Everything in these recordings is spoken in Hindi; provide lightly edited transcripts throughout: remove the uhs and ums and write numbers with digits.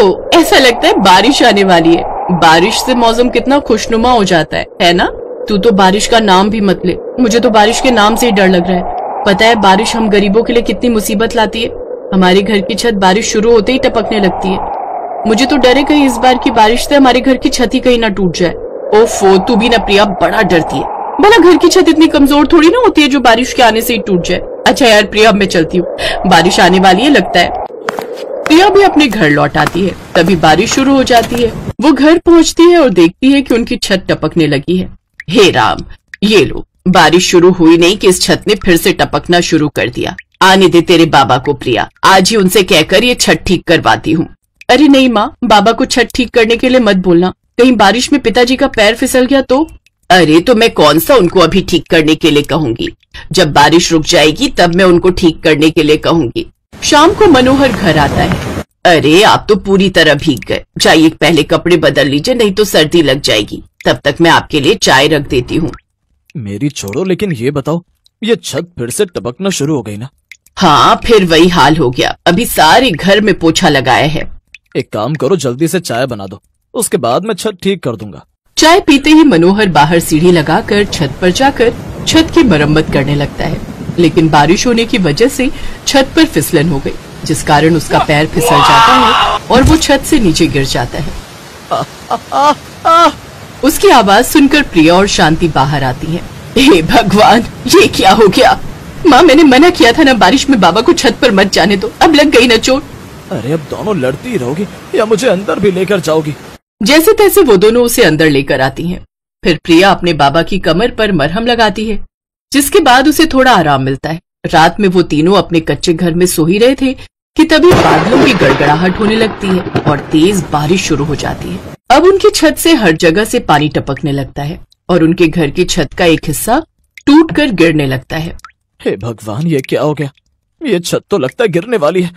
ओह, ऐसा लगता है बारिश आने वाली है। बारिश से मौसम कितना खुशनुमा हो जाता है ना? तू तो बारिश का नाम भी मत ले, मुझे तो बारिश के नाम से ही डर लग रहा है। पता है बारिश हम गरीबों के लिए कितनी मुसीबत लाती है। हमारे घर की छत बारिश शुरू होते ही टपकने लगती है। मुझे तो डर है कहीं इस बार की बारिश से हमारे घर की छत ही कहीं ना टूट जाए। ओफो, तू भी ना प्रिया बड़ा डरती है। भला घर की छत इतनी कमजोर थोड़ी ना होती है जो बारिश के आने से ही टूट जाए। अच्छा यार प्रिया, अब मैं चलती हूँ, बारिश आने वाली है लगता है। प्रिया भी अपने घर लौट आती है। तभी बारिश शुरू हो जाती है। वो घर पहुंचती है और देखती है कि उनकी छत टपकने लगी है। हे राम, ये लो, बारिश शुरू हुई नहीं कि इस छत ने फिर से टपकना शुरू कर दिया। आने दे तेरे बाबा को प्रिया, आज ही उनसे कहकर ये छत ठीक करवाती हूँ। अरे नहीं माँ, बाबा को छत ठीक करने के लिए मत बोलना, कहीं बारिश में पिताजी का पैर फिसल गया तो। अरे तो मैं कौन सा उनको अभी ठीक करने के लिए कहूंगी, जब बारिश रुक जाएगी तब मैं उनको ठीक करने के लिए कहूंगी। शाम को मनोहर घर आता है। अरे आप तो पूरी तरह भीग गए, जाइए पहले कपड़े बदल लीजिए, नहीं तो सर्दी लग जाएगी। तब तक मैं आपके लिए चाय रख देती हूँ। मेरी छोड़ो, लेकिन ये बताओ, ये छत फिर से टपकना शुरू हो गई ना? हाँ, फिर वही हाल हो गया। अभी सारे घर में पोछा लगाया है। एक काम करो, जल्दी से चाय बना दो, उसके बाद मैं छत ठीक कर दूंगा। चाय पीते ही मनोहर बाहर सीढ़ी लगाकर छत पर जाकर छत की मरम्मत करने लगता है। लेकिन बारिश होने की वजह से छत पर फिसलन हो गई, जिस कारण उसका पैर फिसल जाता है और वो छत से नीचे गिर जाता है। उसकी आवाज सुनकर प्रिया और शांति बाहर आती है। हे भगवान, ये क्या हो गया? माँ, मैंने मना किया था ना बारिश में बाबा को छत पर मत जाने दो, अब लग गई ना चोट। अरे अब दोनों लड़ती ही रहोगी या मुझे अंदर भी लेकर जाओगी? जैसे तैसे वो दोनों उसे अंदर लेकर आती हैं। फिर प्रिया अपने बाबा की कमर पर मरहम लगाती है, जिसके बाद उसे थोड़ा आराम मिलता है। रात में वो तीनों अपने कच्चे घर में सो ही रहे थे कि तभी बादलों की गड़गड़ाहट होने लगती है और तेज बारिश शुरू हो जाती है। अब उनकी छत से हर जगह से पानी टपकने लगता है और उनके घर की छत का एक हिस्सा टूटकर गिरने लगता है। हे भगवान, ये क्या हो गया? ये छत तो लगता है गिरने वाली है।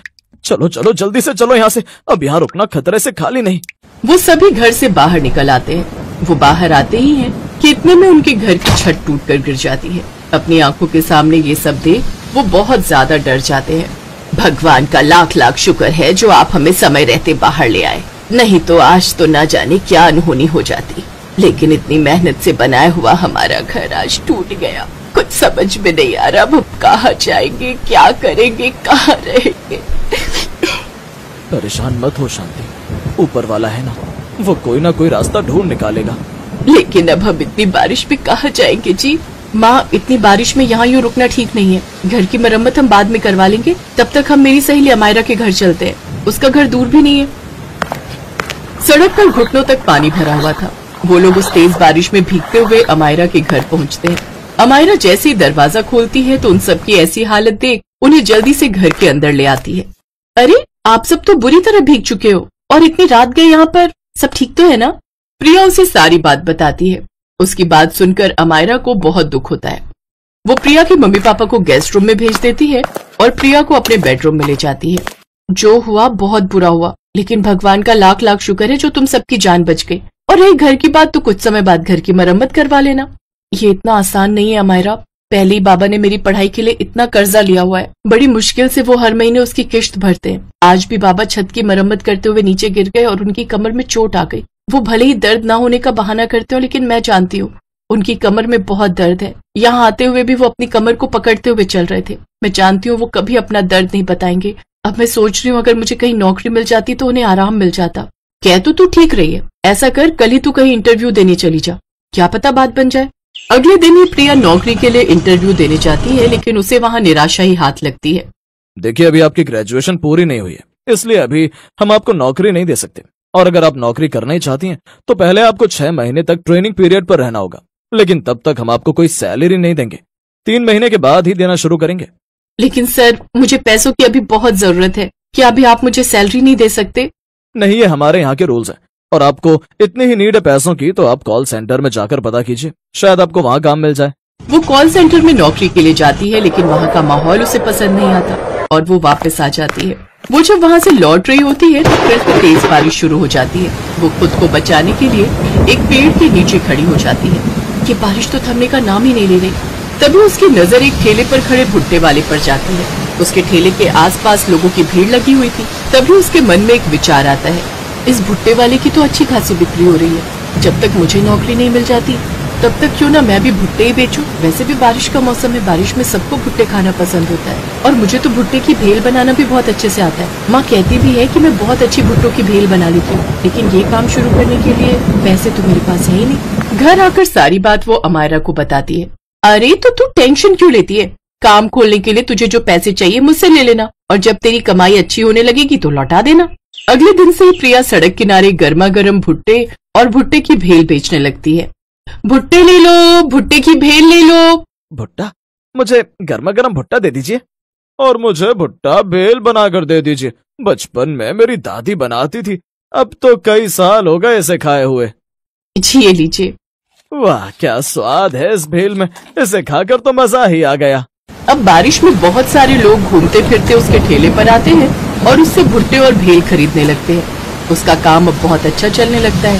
चलो चलो, जल्दी से चलो यहाँ से, अब यहाँ रुकना खतरे से खाली नहीं। वो सभी घर से बाहर निकल आते हैं। वो बाहर आते ही हैं कि इतने में उनके घर की छत टूटकर गिर जाती है। अपनी आंखों के सामने ये सब देख वो बहुत ज्यादा डर जाते हैं। भगवान का लाख लाख शुक्र है जो आप हमें समय रहते बाहर ले आए, नहीं तो आज तो ना जाने क्या अनहोनी हो जाती। लेकिन इतनी मेहनत से बनाया हुआ हमारा घर आज टूट गया। कुछ समझ में नहीं आ रहा, अब कहाँ जाएंगे, क्या करेंगे, कहाँ रहेंगे। परेशान मत हो शांति, ऊपर वाला है ना, वो कोई ना कोई रास्ता ढूंढ निकालेगा। लेकिन अब हम इतनी बारिश में कहाँ जाएंगे जी? माँ, इतनी बारिश में यहाँ यूँ रुकना ठीक नहीं है। घर की मरम्मत हम बाद में करवा लेंगे, तब तक हम मेरी सहेली अमायरा के घर चलते हैं। उसका घर दूर भी नहीं है। सड़क पर घुटनों तक पानी भरा हुआ था। वो लोग उस तेज बारिश में भीगते हुए अमायरा के घर पहुँचते हैं। अमायरा जैसे ही दरवाजा खोलती है तो उन सबकी ऐसी हालत देख उन्हें जल्दी से घर के अंदर ले आती है। अरे आप सब तो बुरी तरह भीग चुके हो और इतनी रात गए यहाँ पर, सब ठीक तो है ना? प्रिया उसे सारी बात बताती है। उसकी बात सुनकर अमायरा को बहुत दुख होता है। वो प्रिया के मम्मी पापा को गेस्ट रूम में भेज देती है और प्रिया को अपने बेडरूम में ले जाती है। जो हुआ बहुत बुरा हुआ, लेकिन भगवान का लाख लाख शुक्र है जो तुम सबकी जान बच गई। और रही घर की बात, तो कुछ समय बाद घर की मरम्मत करवा लेना। ये इतना आसान नहीं है अमायरा। पहले ही बाबा ने मेरी पढ़ाई के लिए इतना कर्जा लिया हुआ है, बड़ी मुश्किल से वो हर महीने उसकी किश्त भरते हैं। आज भी बाबा छत की मरम्मत करते हुए नीचे गिर गए और उनकी कमर में चोट आ गई। वो भले ही दर्द ना होने का बहाना करते हो, लेकिन मैं जानती हूँ उनकी कमर में बहुत दर्द है। यहाँ आते हुए भी वो अपनी कमर को पकड़ते हुए चल रहे थे। मैं जानती हूँ वो कभी अपना दर्द नहीं बताएंगे। अब मैं सोच रही हूँ अगर मुझे कहीं नौकरी मिल जाती तो उन्हें आराम मिल जाता। कह तो तू ठीक रही है, ऐसा कर कल ही तू कहीं इंटरव्यू देने चली जा, क्या पता बात बन जाए। अगले दिन ही प्रिया नौकरी के लिए इंटरव्यू देने जाती है, लेकिन उसे वहाँ निराशा ही हाथ लगती है। देखिए, अभी आपकी ग्रेजुएशन पूरी नहीं हुई है, इसलिए अभी हम आपको नौकरी नहीं दे सकते। और अगर आप नौकरी करना ही चाहती हैं तो पहले आपको 6 महीने तक ट्रेनिंग पीरियड पर रहना होगा, लेकिन तब तक हम आपको कोई सैलरी नहीं देंगे। 3 महीने के बाद ही देना शुरू करेंगे। लेकिन सर, मुझे पैसों की अभी बहुत जरूरत है, क्या अभी आप मुझे सैलरी नहीं दे सकते? नहीं, ये हमारे यहाँ के रूल्स हैं और आपको इतनी ही नीड है पैसों की तो आप कॉल सेंटर में जाकर पता कीजिए, शायद आपको वहाँ काम मिल जाए। वो कॉल सेंटर में नौकरी के लिए जाती है, लेकिन वहाँ का माहौल उसे पसंद नहीं आता और वो वापस आ जाती है। वो जब वहाँ से लौट रही होती है तो फिर से तेज बारिश शुरू हो जाती है। वो खुद को बचाने के लिए एक पेड़ के नीचे खड़ी हो जाती है। ये बारिश तो थमने का नाम ही नहीं ले रही। तभी उसकी नजर एक ठेले पर खड़े भुट्टे वाले पर जाती है। उसके ठेले के आसपास लोगों की भीड़ लगी हुई थी। तभी उसके मन में एक विचार आता है। इस भुट्टे वाले की तो अच्छी खासी बिक्री हो रही है। जब तक मुझे नौकरी नहीं मिल जाती तब तक क्यों ना मैं भी भुट्टे ही बेचूं। वैसे भी बारिश का मौसम है, बारिश में सबको भुट्टे खाना पसंद होता है और मुझे तो भुट्टे की भेल बनाना भी बहुत अच्छे से आता है। माँ कहती भी है कि मैं बहुत अच्छी भुट्टों की भेल बना लेती हूँ, लेकिन ये काम शुरू करने के लिए पैसे तो मेरे पास है ही नहीं। घर आकर सारी बात वो अमायरा को बताती है। अरे तो तू टेंशन क्यों लेती है, काम खोलने के लिए तुझे जो पैसे चाहिए मुझसे ले लेना और जब तेरी कमाई अच्छी होने लगेगी तो लौटा देना। अगले दिन से ही प्रिया सड़क किनारे गर्मा गर्म भुट्टे और भुट्टे की भेल बेचने लगती है। भुट्टे ले लो, भुट्टे की भेल ले लो। भुट्टा, मुझे गर्मा गर्म भुट्टा दे दीजिए और मुझे भुट्टा भेल बनाकर दे दीजिए। बचपन में मेरी दादी बनाती थी, अब तो कई साल हो गए इसे खाए हुए। जी ये लीजिए। वाह क्या स्वाद है इस भेल में, इसे खाकर तो मजा ही आ गया। अब बारिश में बहुत सारे लोग घूमते फिरते उसके ठेले पर आते हैं और उससे भुट्टे और भेल खरीदने लगते हैं। उसका काम अब बहुत अच्छा चलने लगता है,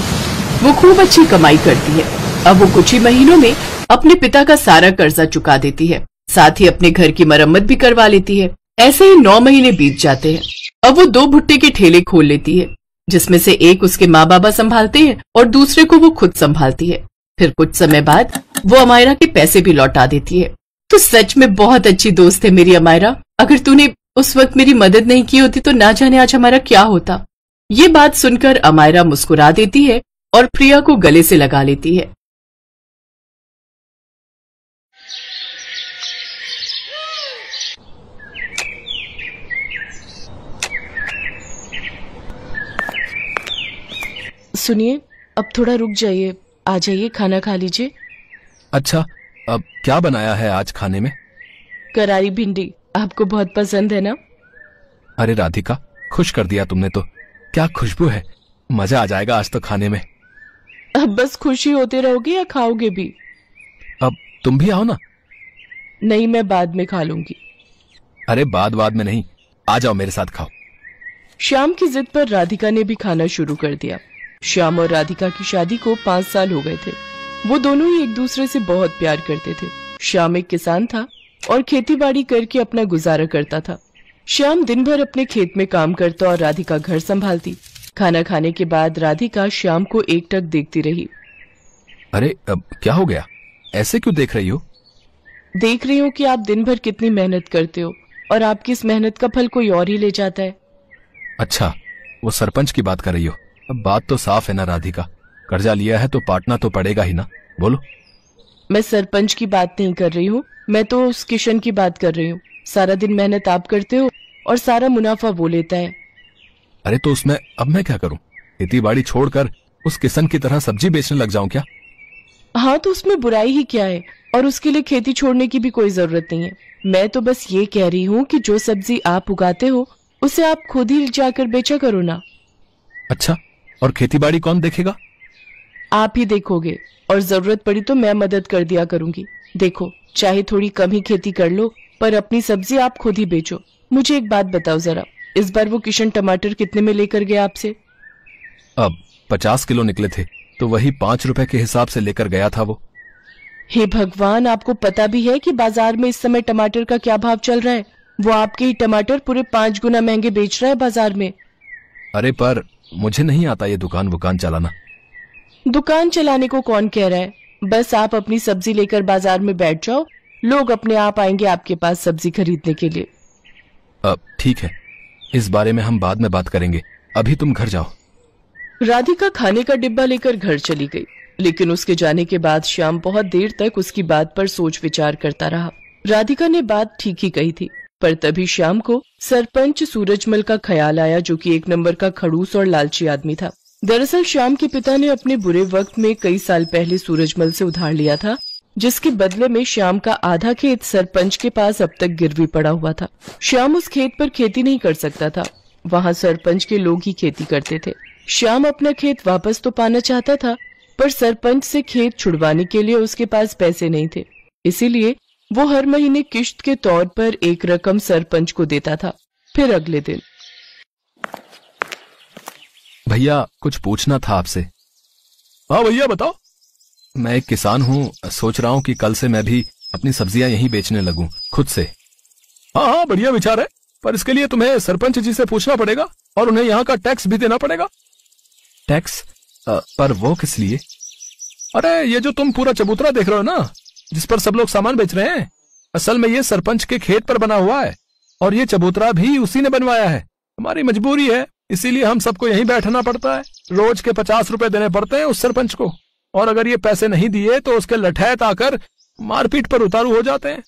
वो खूब अच्छी कमाई करती है। अब वो कुछ ही महीनों में अपने पिता का सारा कर्जा चुका देती है, साथ ही अपने घर की मरम्मत भी करवा लेती है। ऐसे ही 9 महीने बीत जाते हैं। अब वो 2 भुट्टे के ठेले खोल लेती है, जिसमें से एक उसके माँ बाबा संभालते हैं और दूसरे को वो खुद संभालती है। फिर कुछ समय बाद वो अमायरा के पैसे भी लौटा देती है। तो सच में बहुत अच्छी दोस्त है मेरी अमायरा। अगर तूने उस वक्त मेरी मदद नहीं की होती तो ना जाने आज हमारा क्या होता। ये बात सुनकर अमायरा मुस्कुरा देती है और प्रिया को गले से लगा लेती है। सुनिए, अब थोड़ा रुक जाइए, आ जाइए, खाना खा लीजिए। अच्छा, अब क्या बनाया है आज खाने में? करारी भिंडी, आपको बहुत पसंद है ना? अरे राधिका, खुश कर दिया तुमने तो। क्या खुशबू है, मजा आ जाएगा आज तो खाने में। अब बस खुशी होते रहोगे या खाओगे भी? अब तुम भी आओ ना। नहीं, मैं बाद में खा लूंगी। अरे बाद में नहीं, आ जाओ मेरे साथ खाओ। श्याम की जिद पर राधिका ने भी खाना शुरू कर दिया। श्याम और राधिका की शादी को 5 साल हो गए थे। वो दोनों ही एक दूसरे से बहुत प्यार करते थे। श्याम एक किसान था और खेतीबाड़ी करके अपना गुजारा करता था। श्याम दिन भर अपने खेत में काम करता और राधिका घर संभालती। खाना खाने के बाद राधिका श्याम को एकटक देखती रही। अरे अब क्या हो गया, ऐसे क्यों देख रही हो? देख रही हूँ कि आप दिन भर कितनी मेहनत करते हो और आपकी इस मेहनत का फल कोई और ही ले जाता है। अच्छा, वो सरपंच की बात कर रही हो। अब बात तो साफ है ना राधिका, कर्जा लिया है तो पाटना तो पड़ेगा ही ना। बोलो। मैं सरपंच की बात नहीं कर रही हूँ, मैं तो उस किशन की बात कर रही हूँ। सारा दिन मेहनत आप करते हो और सारा मुनाफा वो लेता है। अरे तो उसमें अब मैं क्या करूं? खेती बाड़ी छोड़कर उस किशन की तरह सब्जी बेचने लग जाऊं क्या? हाँ तो उसमें बुराई ही क्या है, और उसके लिए खेती छोड़ने की भी कोई जरूरत नहीं है। मैं तो बस ये कह रही हूँ कि जो सब्जी आप उगाते हो उसे आप खुद ही जाकर बेचा करो ना। अच्छा, और खेती बाड़ी कौन देखेगा? आप ही देखोगे, और जरूरत पड़ी तो मैं मदद कर दिया करूंगी। देखो, चाहे थोड़ी कम ही खेती कर लो पर अपनी सब्जी आप खुद ही बेचो। मुझे एक बात बताओ जरा, इस बार वो किशन टमाटर कितने में लेकर गया आपसे? अब 50 किलो निकले थे तो वही 5 रुपए के हिसाब से लेकर गया था वो। हे भगवान, आपको पता भी है कि बाजार में इस समय टमाटर का क्या भाव चल रहा है? वो आपके ही टमाटर पूरे 5 गुना महंगे बेच रहा है बाजार में। अरे पर मुझे नहीं आता ये दुकान चलाना। दुकान चलाने को कौन कह रहा है? बस आप अपनी सब्जी लेकर बाजार में बैठ जाओ, लोग अपने आप आएंगे आपके पास सब्जी खरीदने के लिए। अब ठीक है, इस बारे में हम बाद में बात करेंगे, अभी तुम घर जाओ। राधिका खाने का डिब्बा लेकर घर चली गई, लेकिन उसके जाने के बाद श्याम बहुत देर तक उसकी बात पर सोच विचार करता रहा। राधिका ने बात ठीक ही कही थी, पर तभी श्याम को सरपंच सूरजमल का ख्याल आया, जो कि 1 नंबर का खड़ूस और लालची आदमी था। दरअसल श्याम के पिता ने अपने बुरे वक्त में कई साल पहले सूरजमल से उधार लिया था, जिसके बदले में श्याम का आधा खेत सरपंच के पास अब तक गिरवी पड़ा हुआ था। श्याम उस खेत पर खेती नहीं कर सकता था, वहाँ सरपंच के लोग ही खेती करते थे। श्याम अपना खेत वापस तो पाना चाहता था, पर सरपंच से खेत छुड़वाने के लिए उसके पास पैसे नहीं थे। इसीलिए वो हर महीने किश्त के तौर पर एक रकम सरपंच को देता था। फिर अगले दिन, भैया कुछ पूछना था आपसे। हाँ भैया बताओ। मैं एक किसान हूँ, सोच रहा हूँ कि कल से मैं भी अपनी सब्जियां यहीं बेचने लगूं खुद से। हाँ हाँ बढ़िया विचार है, पर इसके लिए तुम्हें सरपंच जी से पूछना पड़ेगा और उन्हें यहाँ का टैक्स भी देना पड़ेगा। टैक्स? पर वो किस लिए? अरे ये जो तुम पूरा चबूतरा देख रहे हो ना, जिस पर सब लोग सामान बेच रहे हैं, असल में ये सरपंच के खेत पर बना हुआ है और ये चबूतरा भी उसी ने बनवाया है। हमारी मजबूरी है, इसीलिए हम सबको यहीं बैठना पड़ता है। रोज के 50 रुपए देने पड़ते हैं उस सरपंच को, और अगर ये पैसे नहीं दिए तो उसके लठैत आकर मारपीट पर उतारू हो जाते हैं।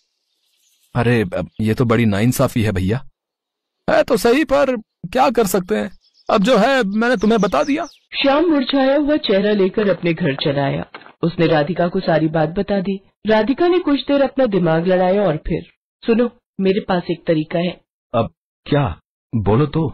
अरे ये तो बड़ी नाइंसाफी है भैया। है तो सही, पर क्या कर सकते हैं, अब जो है मैंने तुम्हें बता दिया। श्याम मुरझाया हुआ चेहरा लेकर अपने घर चला आया। उसने राधिका को सारी बात बता दी। राधिका ने कुछ देर अपना दिमाग लड़ाया और फिर, सुनो, मेरे पास एक तरीका है। अब क्या? बोलो तो।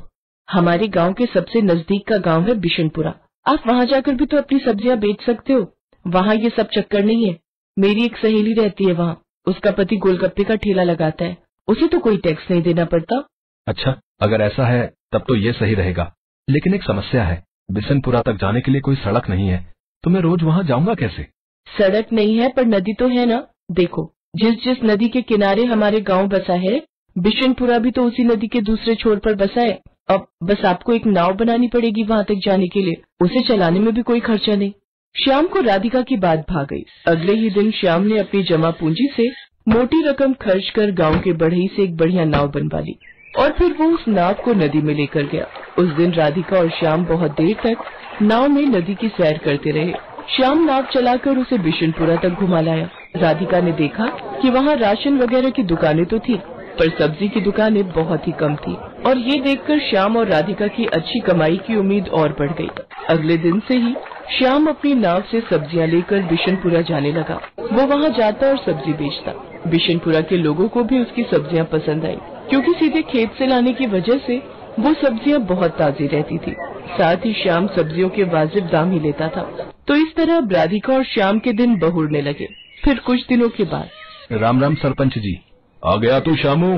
हमारे गांव के सबसे नजदीक का गांव है बिशनपुरा। आप वहां जाकर भी तो अपनी सब्जियां बेच सकते हो। वहां ये सब चक्कर नहीं है। मेरी एक सहेली रहती है वहां, उसका पति गोलगप्पे का ठेला लगाता है, उसे तो कोई टैक्स नहीं देना पड़ता। अच्छा, अगर ऐसा है तब तो ये सही रहेगा, लेकिन एक समस्या है, बिशनपुरा तक जाने के लिए कोई सड़क नहीं है, तो मैं रोज वहाँ जाऊंगा कैसे? सड़क नहीं है पर नदी तो है ना। देखो, जिस नदी के किनारे हमारे गांव बसा है, बिशनपुरा भी तो उसी नदी के दूसरे छोर पर बसा है। अब बस आपको एक नाव बनानी पड़ेगी वहां तक जाने के लिए, उसे चलाने में भी कोई खर्चा नहीं। श्याम को राधिका की बात भा गई। अगले ही दिन श्याम ने अपनी जमा पूंजी से मोटी रकम खर्च कर गांव के बढ़ई से एक बढ़िया नाव बनवा ली और फिर वो उस नाव को नदी में लेकर गया। उस दिन राधिका और श्याम बहुत देर तक नाव में नदी की सैर करते रहे। श्याम नाव चलाकर उसे बिशनपुरा तक घुमा लाया। राधिका ने देखा कि वहाँ राशन वगैरह की दुकानें तो थी, पर सब्जी की दुकानें बहुत ही कम थी, और ये देखकर श्याम और राधिका की अच्छी कमाई की उम्मीद और बढ़ गई। अगले दिन से ही श्याम अपनी नाव से सब्जियां लेकर बिशनपुरा जाने लगा। वो वहाँ जाता और सब्जी बेचता। बिशनपुरा के लोगों को भी उसकी सब्जियां पसंद आई, क्योंकि सीधे खेत से लाने की वजह से वो सब्जियां बहुत ताजी रहती थी। साथ ही श्याम सब्जियों के वाजिब दाम ही लेता था। तो इस तरह राधिका और श्याम के दिन बहुरने लगे। फिर कुछ दिनों के बाद, राम राम सरपंच जी। आ गया तू श्यामू?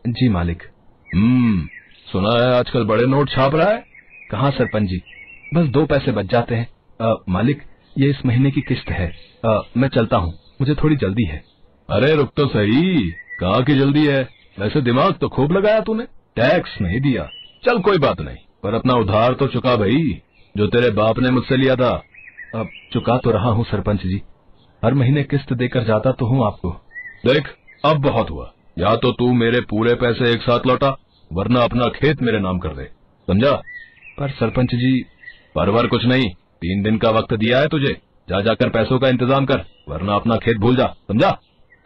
जी मालिक। सुना है आजकल बड़े नोट छाप रहा है। कहाँ सरपंच जी, बस 2 पैसे बच जाते हैं। मालिक, ये इस महीने की किस्त है। मैं चलता हूँ, मुझे थोड़ी जल्दी है। अरे रुक तो सही, कहाँ की जल्दी है? वैसे दिमाग तो खूब लगाया तूने, टैक्स नहीं दिया। चल कोई बात नहीं, पर अपना उधार तो चुका भाई, जो तेरे बाप ने मुझसे लिया था। अब चुका तो रहा हूँ सरपंच जी, हर महीने किस्त देकर जाता तो हूँ आपको। देख, अब बहुत हुआ, या तो तू मेरे पूरे पैसे एक साथ लौटा, वरना अपना खेत मेरे नाम कर दे, समझा? पर सरपंच जी, परवर कुछ नहीं, 3 दिन का वक्त दिया है तुझे, जा जाकर पैसों का इंतजाम कर, वरना अपना खेत भूल जा, समझा?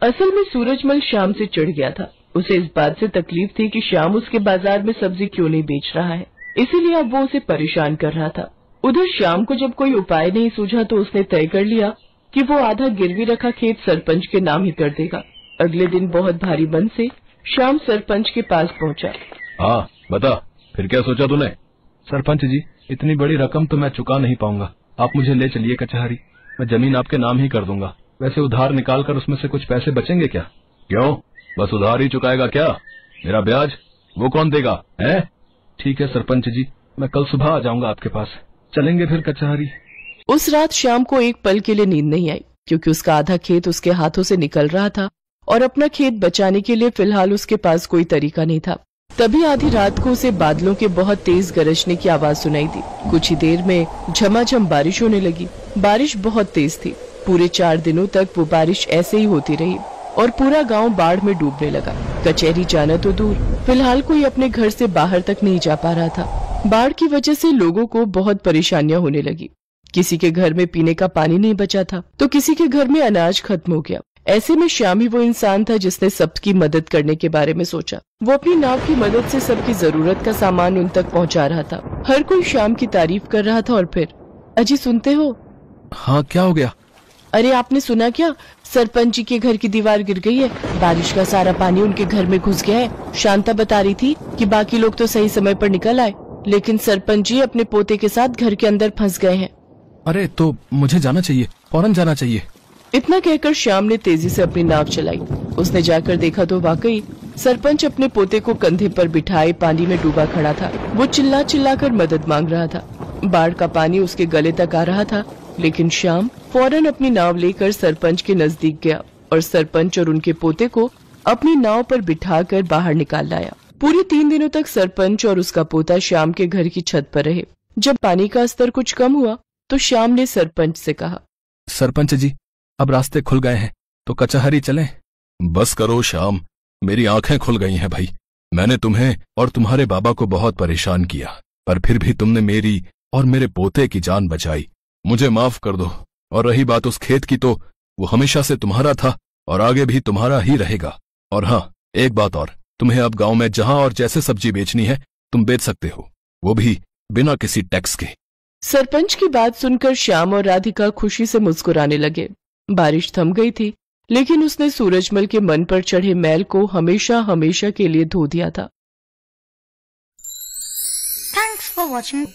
असल में सूरजमल श्याम से चिढ़ गया था। उसे इस बात से तकलीफ थी कि श्याम उसके बाजार में सब्जी क्यों नहीं बेच रहा है, इसीलिए अब वो उसे परेशान कर रहा था। उधर श्याम को जब कोई उपाय नहीं सूझा तो उसने तय कर लिया कि वो आधा गिरवी रखा खेत सरपंच के नाम ही कर देगा। अगले दिन बहुत भारी मन से श्याम सरपंच के पास पहुंचा। हाँ बता, फिर क्या सोचा तूने? सरपंच जी, इतनी बड़ी रकम तो मैं चुका नहीं पाऊंगा, आप मुझे ले चलिए कचहरी, मैं जमीन आपके नाम ही कर दूंगा। वैसे उधार निकाल कर उसमें से कुछ पैसे बचेंगे क्या? क्यों, बस उधार ही चुकाएगा क्या? मेरा ब्याज वो कौन देगा है? ठीक है सरपंच जी, मैं कल सुबह आ जाऊंगा आपके पास, चलेंगे फिर कचहरी। उस रात श्याम को एक पल के लिए नींद नहीं आई, क्योंकि उसका आधा खेत उसके हाथों से निकल रहा था और अपना खेत बचाने के लिए फिलहाल उसके पास कोई तरीका नहीं था। तभी आधी रात को उसे बादलों के बहुत तेज गरजने की आवाज सुनाई दी। कुछ ही देर में झमाझम बारिश होने लगी। बारिश बहुत तेज थी। पूरे 4 दिनों तक वो बारिश ऐसे ही होती रही और पूरा गांव बाढ़ में डूबने लगा। कचहरी जाना तो दूर, फिलहाल कोई अपने घर से बाहर तक नहीं जा पा रहा था। बाढ़ की वजह से लोगों को बहुत परेशानियां होने लगी। किसी के घर में पीने का पानी नहीं बचा था तो किसी के घर में अनाज खत्म हो गया। ऐसे में श्याम ही वो इंसान था जिसने सबकी मदद करने के बारे में सोचा। वो अपनी नाव की मदद से सबकी जरूरत का सामान उन तक पहुंचा रहा था। हर कोई श्याम की तारीफ कर रहा था। और फिर, अजी सुनते हो? हाँ, क्या हो गया? अरे आपने सुना क्या, सरपंच जी के घर की दीवार गिर गई है। बारिश का सारा पानी उनके घर में घुस गया है। शांता बता रही थी कि बाकी लोग तो सही समय पर निकल आए, लेकिन सरपंच जी अपने पोते के साथ घर के अंदर फंस गए हैं। अरे तो मुझे जाना चाहिए, फौरन जाना चाहिए। इतना कहकर श्याम ने तेजी से अपनी नाव चलाई। उसने जाकर देखा तो वाकई सरपंच अपने पोते को कंधे पर बिठाए पानी में डूबा खड़ा था। वो चिल्ला चिल्ला कर मदद मांग रहा था। बाढ़ का पानी उसके गले तक आ रहा था, लेकिन श्याम फौरन अपनी नाव लेकर सरपंच के नजदीक गया और सरपंच और उनके पोते को अपनी नाव पर बिठाकर बाहर निकाल लाया। पूरे 3 दिनों तक सरपंच और उसका पोता श्याम के घर की छत पर रहे। जब पानी का स्तर कुछ कम हुआ तो श्याम ने सरपंच से कहा, सरपंच जी, अब रास्ते खुल गए हैं तो कचहरी चलें। बस करो श्याम, मेरी आंखें खुल गई हैं भाई। मैंने तुम्हें और तुम्हारे बाबा को बहुत परेशान किया, पर फिर भी तुमने मेरी और मेरे पोते की जान बचाई। मुझे माफ कर दो। और रही बात उस खेत की, तो वो हमेशा से तुम्हारा था और आगे भी तुम्हारा ही रहेगा। और हाँ, एक बात और, तुम्हें अब गांव में जहां और जैसे सब्जी बेचनी है तुम बेच सकते हो, वो भी बिना किसी टैक्स के। सरपंच की बात सुनकर श्याम और राधिका खुशी से मुस्कुराने लगे। बारिश थम गई थी, लेकिन उसने सूरजमल के मन पर चढ़े मैल को हमेशा हमेशा के लिए धो दिया था। Thanks for watching.